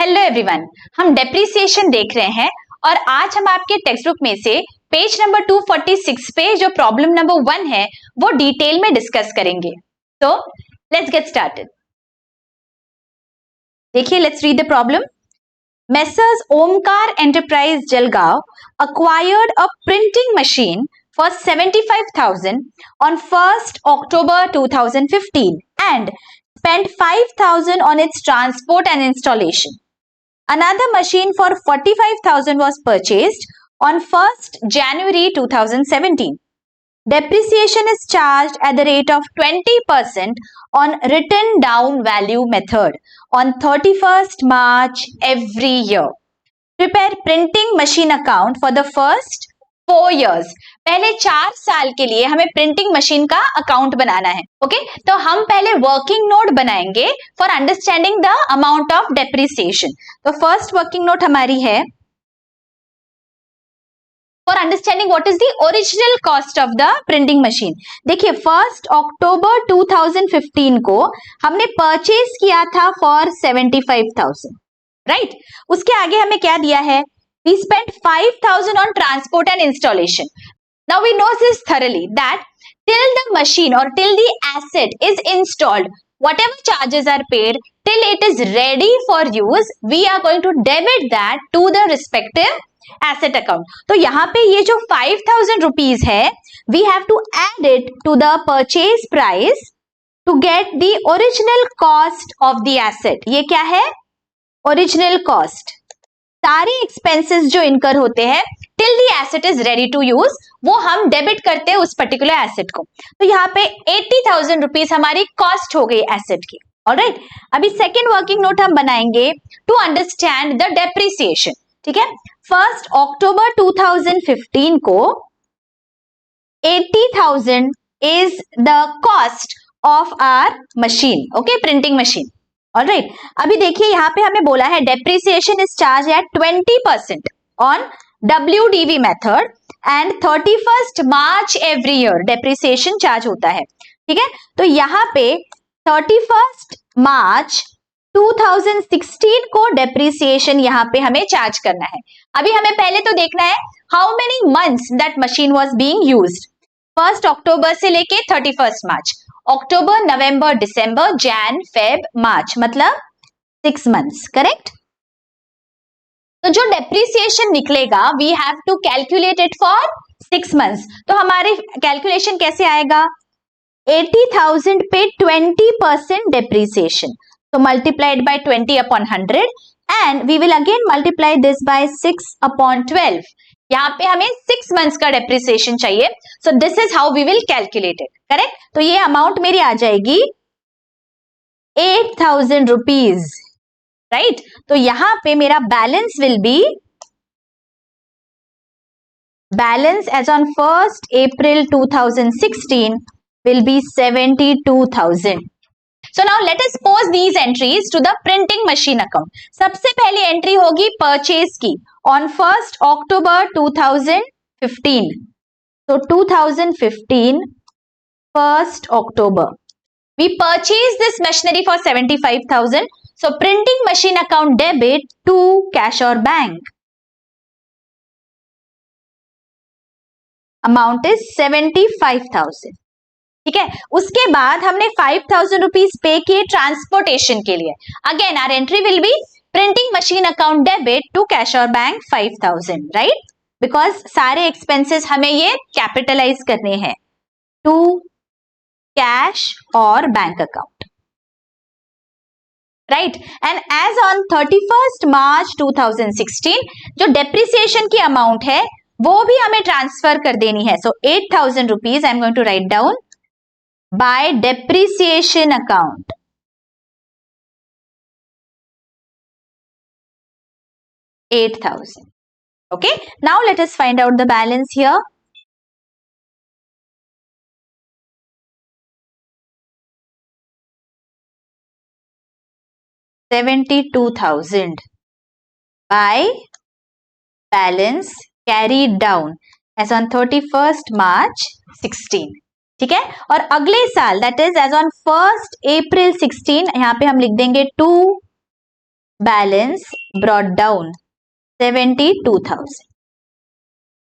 Hello everyone, हम depreciation देख रहे हैं और आज हम आपके टेक्स्ट बुक में से पेज नंबर 246 पे जो प्रॉब्लम नंबर 1 है वो डिटेल में डिस्कस करेंगे। तो लेट्स गेट स्टार्टेड। देखिए, let's read the problem. Messrs Omkar Enterprise Jalgaon acquired a printing machine for 75,000 on 1st October 2015 and spent 5,000 on its transport and installation. Another machine for 45,000 was purchased on 1st January 2017. Depreciation is charged at the rate of 20% on written down value method on 31st March every year. Prepare printing machine account for the first 4 years. पहले 4 साल के लिए हमें printing machine का account बनाना है। Okay, तो हम पहले वर्किंग नोट बनाएंगे for understanding the amount of depreciation. तो फर्स्ट वर्किंग नोट हमारी है for understanding what is the original cost of the printing machine. देखिए, 1 अक्टूबर 2015 को हमने परचेज किया था फॉर 75,000, राइट। उसके आगे हमें क्या दिया है? We spent 5,000 on transport and installation. Now we know this thoroughly that till the machine or till the asset is installed, whatever charges are paid till it is ready for use, we are going to debit that to the respective asset account. तो यहाँ पे ये जो 5,000 rupees है, we have to add it to the purchase price to get the original cost of the asset. ये क्या है? Original cost. सारे एक्सपेंसेस जो इनकर होते हैं till the asset is ready to use, वो हम डेबिट करते हैं उस पर्टिकुलर एसेट को। तो यहाँ पे 80,000 रुपीज हमारी कॉस्ट हो गई एसेट की। ऑलराइट, अभी सेकेंड वर्किंग नोट हम बनाएंगे टू अंडरस्टैंड द डेप्रिसिएशन। ठीक है, 1 अक्टूबर 2015 को 80,000 is the cost of our machine. Okay, printing machine. Alright, अभी देखिए यहाँ पे हमें बोला है depreciation is charge at 20% on WDV method and 31st March every year depreciation charge होता है। ठीक है, तो यहाँ पे 31st मार्च 2016 को डेप्रिसिएशन यहाँ पे हमें चार्ज करना है। अभी हमें पहले तो देखना है how many months that machine was being used. 1 अक्टूबर से लेके 31st मार्च, अक्टूबर, नवंबर, दिसंबर, जैन, फेब, मार्च, मतलब 6 मंथ्स। करेक्ट। तो जो डेप्रिसिएशन निकलेगा we have to calculate it for 6 months. तो हमारे कैलकुलेशन कैसे आएगा? 80,000 पे 20% डेप्रिसिएशन, तो multiplied by 20 upon 100 and we will again multiply this by 6 upon 12। यहाँ पे हमें 6 मंथ्स का डेप्रिसिएशन चाहिए, so this is how we will calculate it. Correct. तो ये अमाउंट मेरी आ जाएगी 8,000 रुपीज, राइट। तो यहां पे मेरा balance will be balance as on 1st April 2016 will be 72,000. So now let us pose these entries to the printing machine account. सबसे पहली एंट्री होगी परचेज की on 1st October 2015. So 2015 1st October we purchased this machinery for 75,000. So printing machine account debit to cash or bank. Amount is 75,000. ठीक है, उसके बाद हमने 5,000 rupees पे किए ट्रांसपोर्टेशन के लिए। Again our entry will be printing machine account debit to cash और बैंक 5,000, राइट, बिकॉज सारे एक्सपेंसेस हमें ये कैपिटलाइज करने हैं टू कैश और bank account, right. And as on 31st March 2016 जो डेप्रिसिएशन की अमाउंट है वो भी हमें ट्रांसफर कर देनी है। So 8,000 rupees I am going to write down by depreciation account. $8,000. Okay. Now let us find out the balance here. $72,000 by balance carried down as on 31st March 16. ठीक है, और अगले साल that is as on 1st April 16 यहाँ पे हम लिख देंगे to balance brought down 72,000।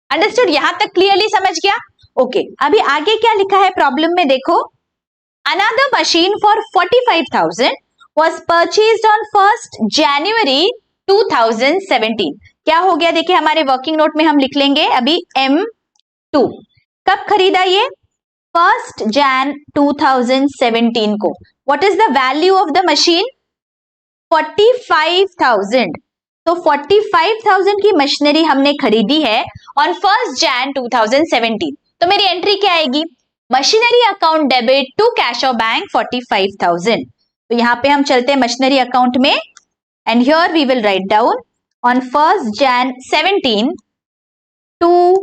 Understood? यहां तक क्लियरली समझ गया? ओके, अभी आगे क्या लिखा है प्रॉब्लम में देखो। Another machine for 45,000 was purchased on 1st January 2017। क्या हो गया देखिए, हमारे वर्किंग नोट में हम लिख लेंगे अभी M2। कब खरीदा ये? 1st Jan 2017 को। What is the value of the machine? 45,000। तो 45,000 की मशीनरी हमने खरीदी है ऑन 1st Jan 2017। तो मेरी एंट्री क्या आएगी? Machinery account debit to cash और बैंक 45,000। तो यहां पे हम चलते हैं मशीनरी अकाउंट में, and here we will write down on 1st Jan 17 to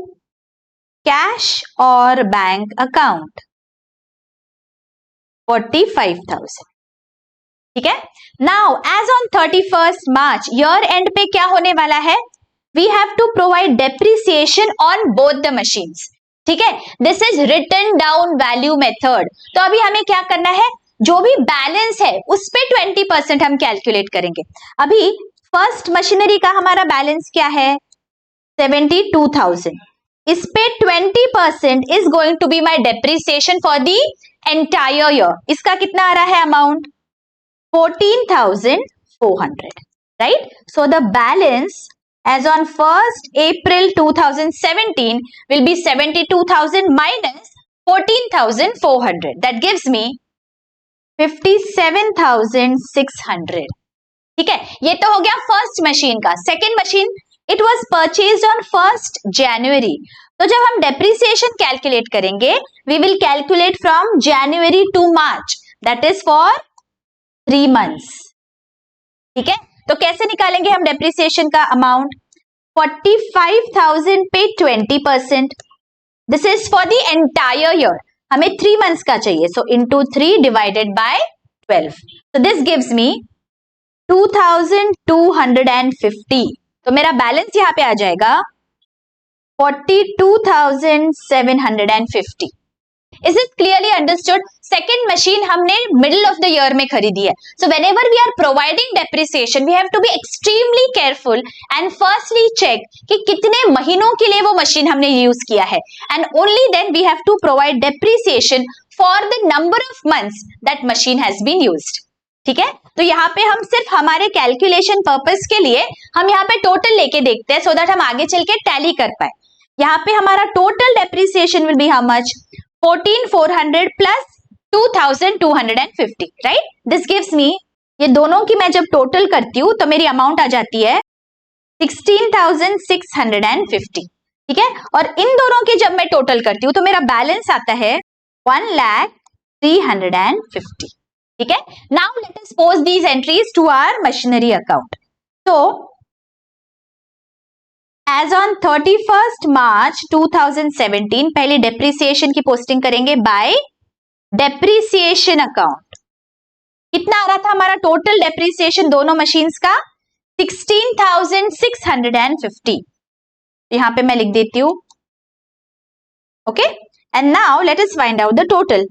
cash और बैंक अकाउंट 45,000। ठीक है। Now as on 31st March, year end पे क्या होने वाला है? We have to provide depreciation on both the machines. ठीक है, this is written down value method. तो अभी हमें क्या करना है, जो भी बैलेंस है उस पे 20% हम कैलकुलेट करेंगे। अभी फर्स्ट मशीनरी का हमारा बैलेंस क्या है? 72,000। इस पे 20% is going to be my depreciation for the entire year. इसका कितना आ रहा है amount? 14,400, right? So the balance as on 1st April 2017 will be 72,000 minus 14,400. That gives me 57,600. ठीक है, ये तो हो गया फर्स्ट मशीन का। Second machine, it was purchased on 1st January। तो जब हम डेप्रिसिएशन कैलकुलेट करेंगे, we will calculate from January to March, that is for 3 months। ठीक है, तो कैसे निकालेंगे हम डेप्रिसिएशन का अमाउंट? 45,000 पे 20%, this is for the entire year. हमें 3 months का चाहिए, so into 3 divided by 12। so this gives me 2,250। तो मेरा बैलेंस यहां पे आ जाएगा 42,750। Is it clearly understood? Second machine हमने मिडिल ऑफ द ईयर में खरीदी है। So whenever we are providing depreciation, we have to be extremely careful and firstly check कि कितने महीनों के लिए वो मशीन हमने यूज किया है, and only then we have to provide depreciation for the number of months that machine has been used. ठीक है, तो यहाँ पे हम सिर्फ हमारे कैलकुलेशन पर्पस के लिए हम यहाँ पे टोटल लेके देखते हैं, सो दैट हम आगे चल के टैली कर पाए। यहाँ पे हमारा total depreciation will be how much? 14,400 plus 2,250, right? This gives मी, ये दोनों की मैं जब टोटल करती हूँ तो मेरी अमाउंट आ जाती है 16,650। ठीक है, और इन दोनों की जब मैं टोटल करती हूँ तो मेरा बैलेंस आता है 1,350। ठीक है, now let us post these entries to our machinery account. तो एज ऑन 31st March 2017 पहले डेप्रिसिएशन की पोस्टिंग करेंगे बाय डेप्रिसिएशन अकाउंट। कितना आ रहा था हमारा टोटल डेप्रिसिएशन दोनों मशीन्स का? 16,650। यहां पे मैं लिख देती हूं। Okay, and now let us find out the total.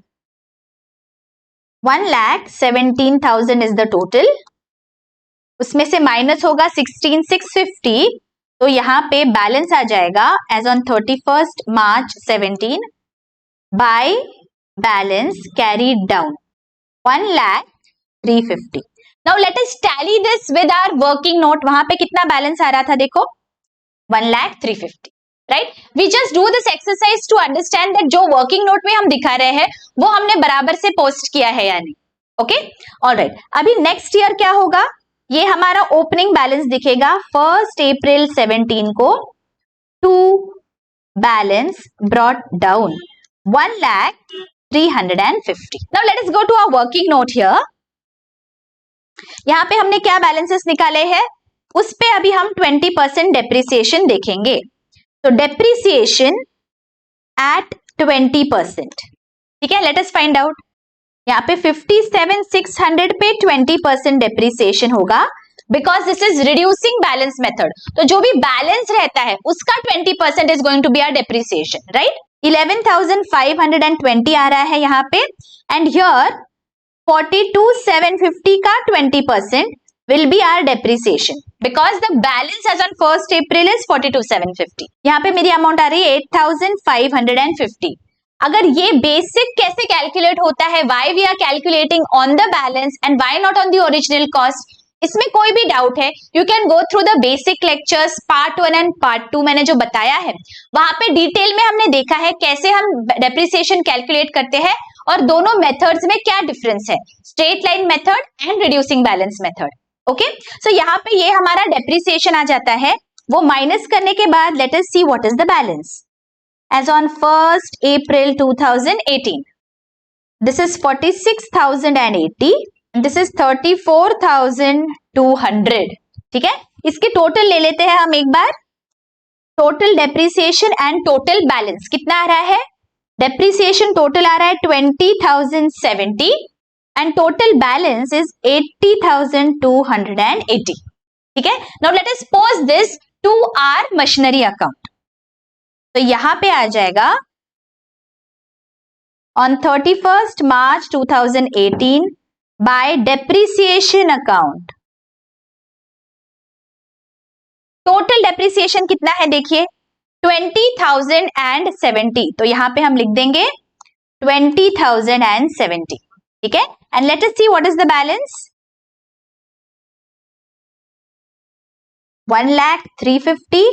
1,17,000 is the total. उसमें से माइनस होगा 16,650, तो यहां पे बैलेंस आ जाएगा as on 31st March 17 by balance carried down 1,03,50। Now let us tally this with our working note. वहां पे कितना बैलेंस आ रहा था देखो? 1,03,50, right? We just do this exercise to understand that जो वर्किंग नोट में हम दिखा रहे हैं वो हमने बराबर से पोस्ट किया है या नहीं। Okay, alright. अभी नेक्स्ट ईयर क्या होगा? ये हमारा ओपनिंग बैलेंस दिखेगा 1st April 17 को, to balance brought down 1,03,50। Now let us go to our working note here. यहां पे हमने क्या बैलेंसेस निकाले हैं, उस पे अभी हम 20% डेप्रिसिएशन देखेंगे। तो डेप्रिसिएशन एट 20%। ठीक है, लेट अस फाइंड आउट। यहाँ पे 57,600 पे 20% डेप्रिसिएशन होगा, because this is reducing balance method. तो जो भी बैलेंस रहता है उसका 20% is going to be our depreciation, right? 11,520 आ रहा है यहाँ पे, एंड हियर 42,750 का 20%, will be our depreciation because the balance as on 1st April is 42,750. यहाँ पे मेरी अमाउंट आ रही है 8,550. अगर ये बेसिक कैसे कैलकुलेट होता है, why we are calculating on the balance and why not on the original cost, इसमें कोई भी डाउट है, you can go through the basic lectures part 1 and part 2. मैंने जो बताया है वहां पे डिटेल में हमने देखा है कैसे हम डेप्रिसिएशन कैलकुलेट करते हैं और दोनों मेथड्स में क्या डिफरेंस है, straight line method and reducing balance method. Okay, so यहाँ पे ये हमारा डेप्रिसिएशन आ जाता है. वो माइनस करने के बाद let us see what is the balance as on 1st April 2018. This is 46,080. This is 34,200. ठीक है, इसके टोटल ले लेते हैं हम एक बार. Total depreciation and total balance कितना आ रहा है? डेप्रिसिएशन टोटल आ रहा है 20,070 एंड टोटल बैलेंस इज 80,280. ठीक है, now let us post this to our machinery account. तो यहां पे आ जाएगा on 31st March 2018 by depreciation account. Total depreciation कितना है देखिए 20,070. तो यहां पे हम लिख देंगे 20,070. ठीक है, and let us see what is the balance. 1,03,50.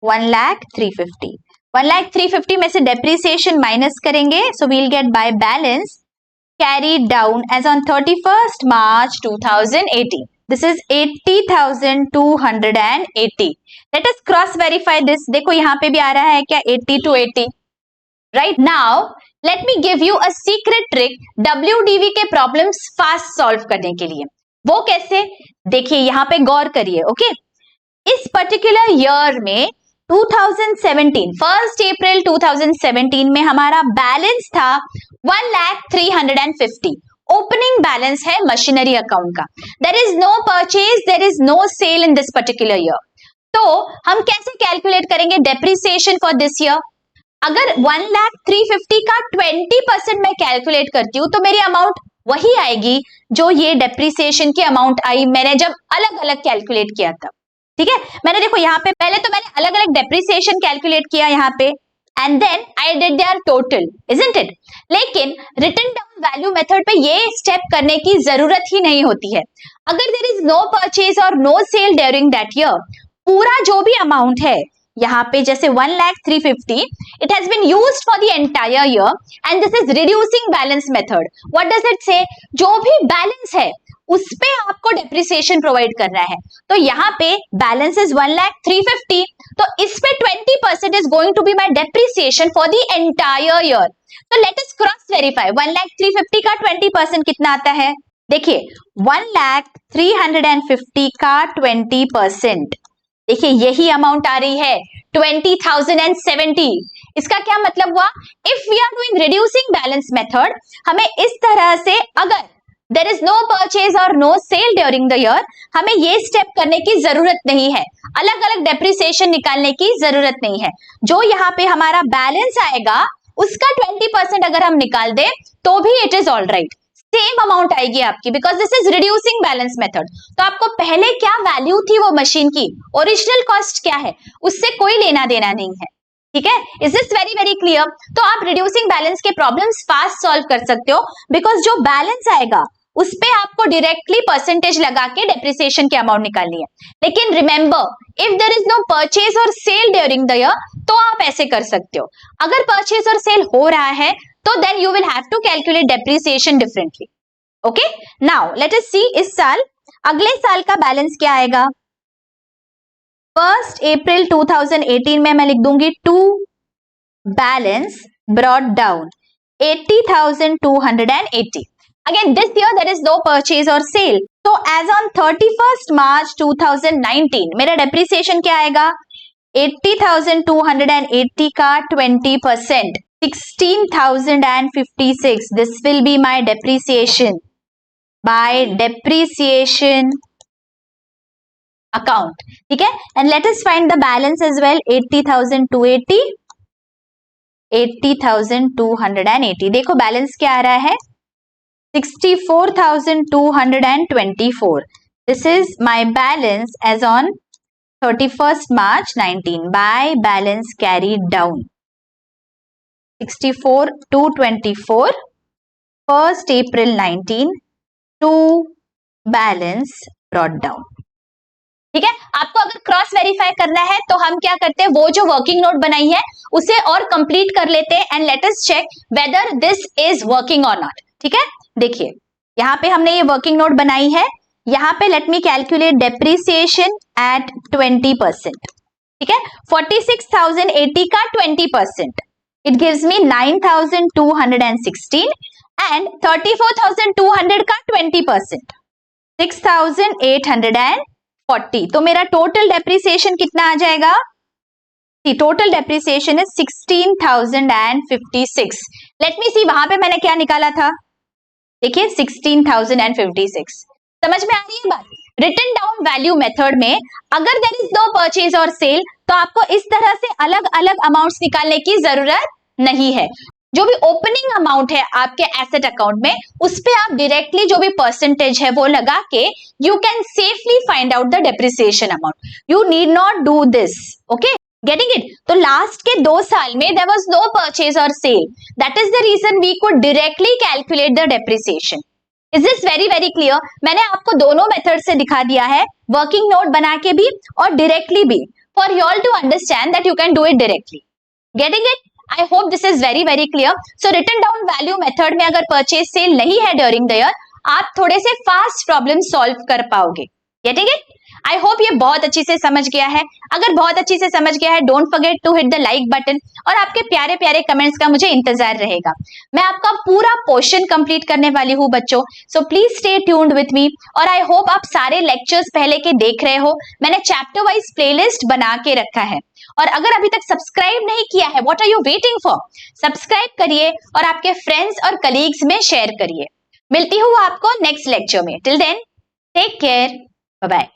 1,03,50. 1,03,50 में से डेप्रिसिएशन माइनस करेंगे, so we will get by balance carried down as on 31st March 2018. This is 80,280. Let us cross verify this. देखो यहाँ पे भी आ रहा है क्या 80 to 80. Right now, let me give you a secret trick WDV के problems fast solve करने के लिए. वो कैसे? देखिए यहाँ पे गौर करिए. ओके, इस पर्टिकुलर ईयर में 2017 1st April 2017 में हमारा बैलेंस था 1,03,50. ओपनिंग बैलेंस है मशीनरी अकाउंट का. There is no purchase, there is no sale in this particular year. तो हम कैसे कैलकुलेट करेंगे डेप्रिसिएशन फॉर दिस ईयर? अगर 1,03,50 का 20% मैं कैलकुलेट करती हूँ तो मेरी अमाउंट वही आएगी जो ये डेप्रिसिएशन की अमाउंट आई मैंने जब अलग अलग कैलकुलेट किया था. ठीक है, मैंने देखो यहाँ पे पहले तो मैंने अलग अलग डेप्रिसिएशन कैलकुलेट किया यहाँ पे and then I did their total, isn't it? लेकिन रिटन डाउन वैल्यू मेथड पे ये स्टेप करने की जरूरत ही नहीं होती है. अगर देयर इज नो परचेज और no sale during that year, पूरा जो भी अमाउंट है यहाँ पे जैसे 1,03,50 it has been used for the entire year and this is reducing balance method. What does it say? जो भी बैलेंस है उस पे आपको डेप्रिसिएशन प्रोवाइड करना है. तो यहाँ पे बैलेंस इज 1,03,50. तो इस पे 20% is going to be my depreciation for the entire year. तो लेट अस क्रॉस वेरीफाई. 1,03,50 का 20% कितना आता है? देखिए 1,03,50 का 20%, देखिए यही अमाउंट आ रही है 20,070. इसका क्या मतलब हुआ? If we are doing reducing balance method, हमें इस तरह से अगर देयर इज नो परचेज और no sale during the year, हमें ये स्टेप करने की जरूरत नहीं है, अलग अलग डेप्रिसिएशन निकालने की जरूरत नहीं है. जो यहाँ पे हमारा बैलेंस आएगा उसका 20% अगर हम निकाल दे तो भी it is all right. Same amount आएगी आपकी because this is reducing balance method. तो आपको पहले क्या वैल्यू थी वो मशीन की, ओरिजिनल कॉस्ट क्या है, उससे कोई लेना देना नहीं है. ठीक है, is this very very clear? तो आप रिड्यूसिंग बैलेंस के प्रॉब्लम्स फास्ट सॉल्व कर सकते हो बिकॉज जो बैलेंस आएगा उस पे आपको डायरेक्टली परसेंटेज लगा के डेप्रिसिएशन की अमाउंट निकालनी है. लेकिन remember if there is no purchase और सेल ड्यूरिंग द ईयर तो आप ऐसे कर सकते हो. अगर परचेज और सेल हो रहा है तो then you will have to calculate depreciation differently. Okay, now let us see इस साल अगले साल का बैलेंस क्या आएगा. 1st April 2018 में मैं लिख दूंगी to balance brought down 80,280. Again, this year there is no purchase or sale. So as on 31st March 2019, मेरा depreciation क्या आएगा? 80,280 का 20%, 16,056. This will be my depreciation by depreciation account. ठीक है? And let us find the balance as well. 80,280, 80,280. देखो balance क्या आ रहा है? 64,224. This is my balance as on 31st March 19. Buy balance carried down 64 to 24, 1st April 19 to balance brought down. ठीक है, आपको अगर क्रॉस वेरीफाई करना है तो हम क्या करते हैं, वो जो वर्किंग नोट बनाई है उसे और कंप्लीट कर लेते हैं and let us check whether this is working और नॉट. ठीक है, देखिए यहाँ पे हमने ये वर्किंग नोट बनाई है. यहाँ पे let me calculate depreciation eight 20%. ठीक है, 46,080 का 20%, इट गिव्स मी 9,216 एंड 34,200 का 20%, 6,840. तो मेरा टोटल डेप्रिसिएशन कितना आ जाएगा? Total depreciation is 16,056. Let me see, वहां पे मैंने क्या निकाला था, देखिए 16,056. समझ में आ रही है बात? रिटन डाउन वैल्यू मेथड में अगर देयर इज नो परचेज और सेल तो आपको इस तरह से अलग अलग अमाउंट्स निकालने की जरूरत नहीं है. जो भी ओपनिंग अमाउंट है आपके एसेट अकाउंट में उस पे आप डायरेक्टली जो भी परसेंटेज है वो लगा के you can safely find out the depreciation amount. You need not do this. Okay, getting it? तो लास्ट के 2 साल में देयर वाज नो परचेज और sale, that is the reason we could directly calculate the depreciation. Is this very very clear? मैंने आपको दोनों method से दिखा दिया है, वर्किंग नोट बना के भी और डायरेक्टली भी, for you all to understand that you can do it directly. Getting it? I hope this is very very clear. So written down value method में अगर purchase sale नहीं है during the year, आप थोड़े से fast problem solve कर पाओगे. Getting it? I hope ये बहुत अच्छी से समझ गया है. अगर बहुत अच्छी से समझ गया है, don't forget to hit the like button और आपके प्यारे प्यारे कमेंट्स का मुझे इंतजार रहेगा. मैं आपका पूरा पोर्शन कंप्लीट करने वाली हूँ बच्चों, so please stay tuned with me. और I hope आप सारे लेक्चर्स पहले के देख रहे हो. मैंने चैप्टर वाइज प्लेलिस्ट बना के रखा है और अगर अभी तक सब्सक्राइब नहीं किया है, what are you waiting for? Subscribe करिए और आपके फ्रेंड्स और कलीग्स में शेयर करिए. मिलती हूँ आपको नेक्स्ट लेक्चर में. Till then take care, bye bye.